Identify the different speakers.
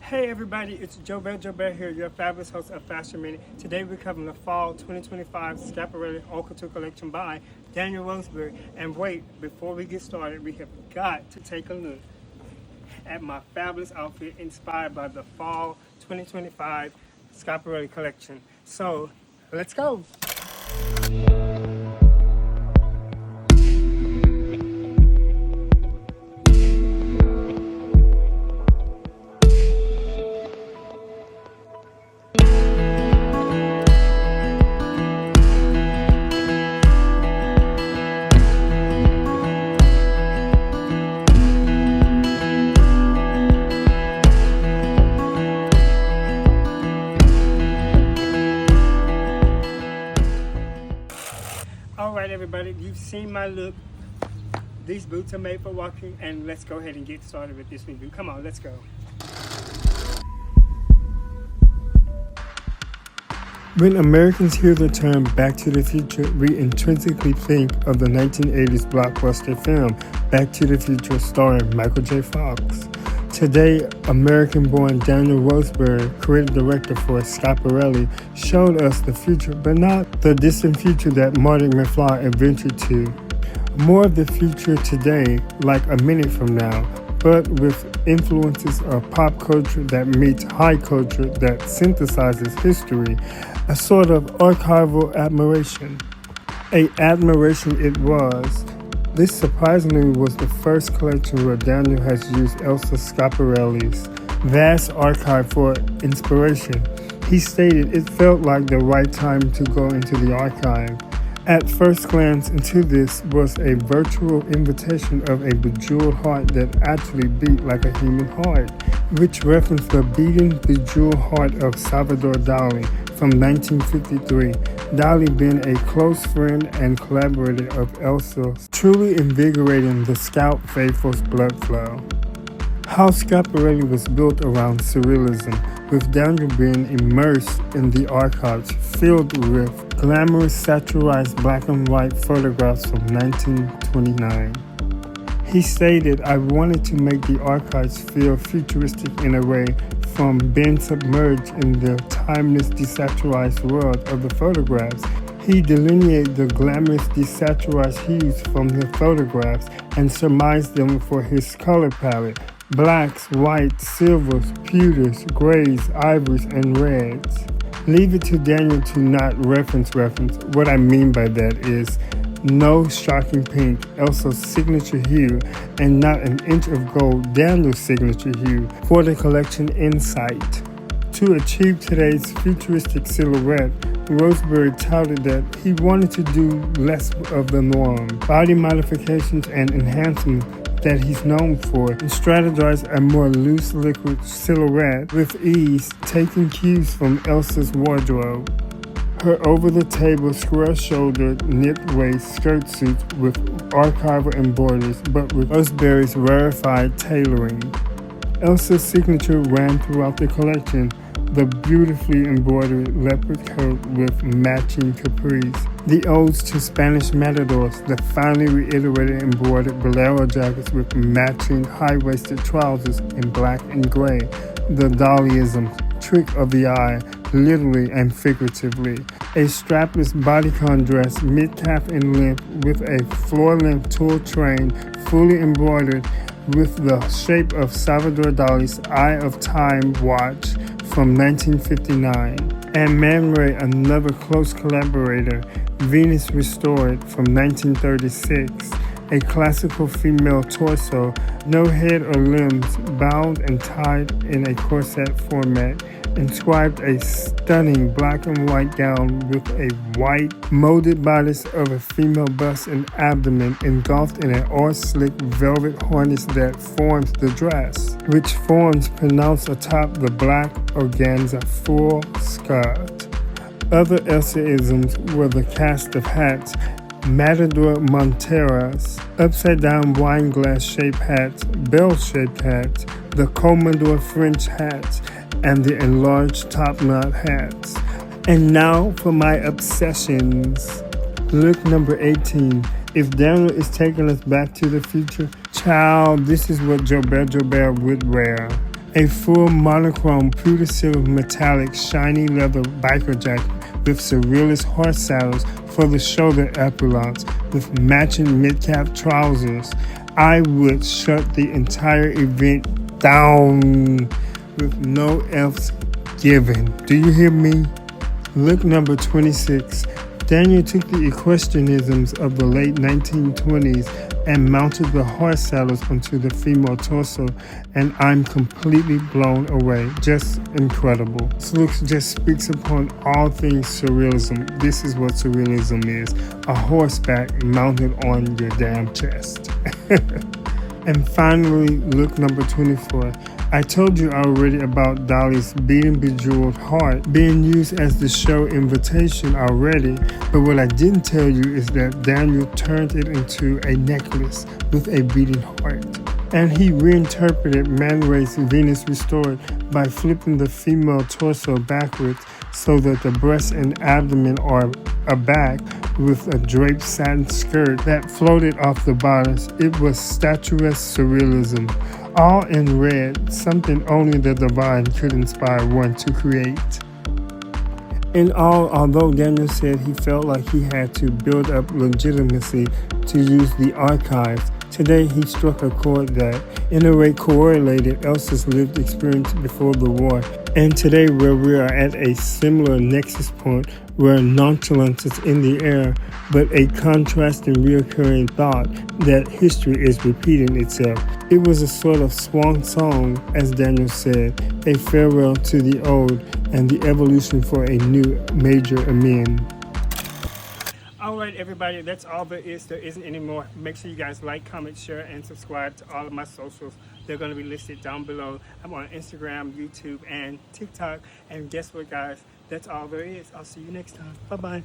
Speaker 1: Hey everybody, it's Jobert here, your fabulous host of Fashion Minute. Today we're covering the Fall 2025 Schiaparelli Couture collection by Daniel Roseberry. And wait, before we get started, we have got to take a look at my fabulous outfit inspired by the Fall 2025 Schiaparelli collection. So, let's go! Alright everybody, you've seen my look. These boots are made for walking, and let's go ahead and get started with this review. Come on, let's go. When Americans hear the term Back to the Future, we intrinsically think of the 1980s blockbuster film Back to the Future starring Michael J. Fox. Today, American-born Daniel Roseberry, creative director for Schiaparelli, showed us the future, but not the distant future that Marty McFly adventured to. More of the future today, like a minute from now, but with influences of pop culture that meets high culture that synthesizes history, a sort of archival admiration. A admiration it was. This surprisingly was the first collection where Daniel has used Elsa Schiaparelli's vast archive for inspiration. He stated it felt like the right time to go into the archive. At first glance into this was a virtual invitation of a bejeweled heart that actually beat like a human heart, which referenced the beating bejeweled heart of Salvador Dali from 1953, Dali being a close friend and collaborator of Elsa, truly invigorating the Scout faithful's blood flow. How Schiaparelli was built around surrealism, with Daniel being immersed in the archives filled with glamorous satirized black and white photographs from 1929. He stated, "I wanted to make the archives feel futuristic in a way from being submerged in the timeless desaturized world of the photographs." He delineated the glamorous desaturized hues from the photographs and surmised them for his color palette: blacks, whites, silvers, pewters, grays, ivories, and reds. Leave it to Daniel to not reference. What I mean by that is no shocking pink, Elsa's signature hue, and not an inch of gold, Daniel's signature hue, for the collection insight. To achieve today's futuristic silhouette, Roseberry touted that he wanted to do less of the norm, body modifications and enhancements that he's known for, and strategize a more loose liquid silhouette with ease, taking cues from Elsa's wardrobe. Her over-the-table, square-shouldered, knit-waist skirt suits with archival embroideries, but with Roseberry's rarefied tailoring. Elsa's signature ran throughout the collection, the beautifully embroidered leopard coat with matching capris, the odes to Spanish matadors, the finely reiterated embroidered bolero jackets with matching high-waisted trousers in black and gray, the Daliism, trick of the eye, literally and figuratively, a strapless bodycon dress mid-calf in length with a floor-length tulle train fully embroidered with the shape of Salvador Dali's Eye of Time watch from 1959, and Man Ray, another close collaborator, Venus Restored from 1936, a classical female torso, no head or limbs, bound and tied in a corset format, inscribed a stunning black and white gown with a white molded bodice of a female bust and abdomen engulfed in an all-slick velvet harness that forms the dress, which forms pronounced atop the black organza full skirt. Other Elsa-isms were the cast of hats, Matador Monteras, upside-down wine glass-shaped hats, bell-shaped hats, the Commodore French hats, and the enlarged top-knot hats. And now for my obsessions. Look number 18. If Daniel is taking us back to the future, child, this is what Jobert would wear. A full monochrome pewter silver metallic shiny leather biker jacket with surrealist horse saddles for the shoulder epaulets with matching mid-calf trousers. I would shut the entire event down with no F's given. Do you hear me? Look number 26. Daniel took the equestrianisms of the late 1920s and mounted the horse saddles onto the female torso, and I'm completely blown away. Just incredible. This look just speaks upon all things surrealism. This is what surrealism is: a horseback mounted on your damn chest. And finally, look number 24. I told you already about Dolly's beating bejeweled heart being used as the show invitation already, but what I didn't tell you is that Daniel turned it into a necklace with a beating heart. And he reinterpreted Man Ray's Venus Restored by flipping the female torso backwards so that the breast and abdomen are aback with a draped satin skirt that floated off the bodice. It was statuesque surrealism, all in red, something only the divine could inspire one to create. In all, although Daniel said he felt like he had to build up legitimacy to use the archives, today he struck a chord that, in a way, correlated Elsa's lived experience before the war. And today, where we are at a similar nexus point where nonchalance is in the air, but a contrasting reoccurring thought that history is repeating itself. It was a sort of swan song, as Daniel said, a farewell to the old and the evolution for a new major amend. Alright everybody, that's all there is. There isn't any more. Make sure you guys like, comment, share, and subscribe to all of my socials. They're going to be listed down below. I'm on Instagram, YouTube, and TikTok. And guess what, guys? That's all there is. I'll see you next time. Bye-bye.